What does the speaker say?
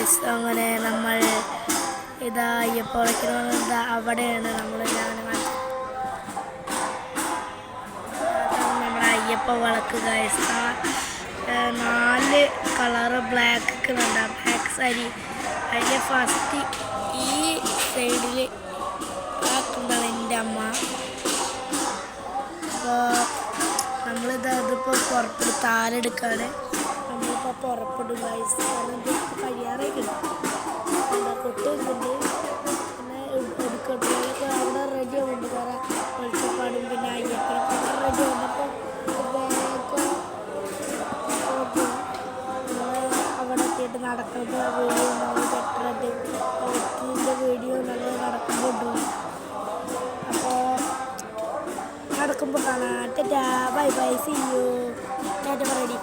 Guys അങ്ങനെ നമ്മൾ ഇതാ അയ്യപ്പ വിളിക്കുന്നത് അവിടെയാണ് നമ്മുടെ അയ്യപ്പ വിളക്ക് guys. 4 colour black black sari. അതിൽ ഫസ്റ്റ് ഈ സൈഡിൽ ആക്കുന്നതാണ് എൻ്റെ അമ്മ. അപ്പോൾ അതിപ്പോൾ പുറപ്പെടും, താലെടുക്കാണ്. നമ്മളിപ്പോൾ പുറപ്പെടും ഗൈസ്. കാരണം ഇതിപ്പോൾ കഴിയാറേ കിട്ടും. കൊട്ട് വെക്കുന്നുണ്ട്. പിന്നെ എടുക്കട്ടൊക്കെ അവിടെ റെഡി ആവുന്നുണ്ട്. കുറേ വെളിച്ചപ്പാടും പിന്നെ അയ്യപ്പനൊക്കെ റെഡി ആവുന്നപ്പോൾ അവിടെ എത്തിയിട്ട് നടക്കുമ്പോൾ വീഡിയോ ഉണ്ടാവും. പെട്ടെന്ന് ഇതിൻ്റെ വീഡിയോ നമ്മൾ നടക്കുമ്പോൾ ഉണ്ടാവും. അപ്പോൾ നടക്കുമ്പോൾ കാണാം. Tata bye bye, see you. Tata പറയടി.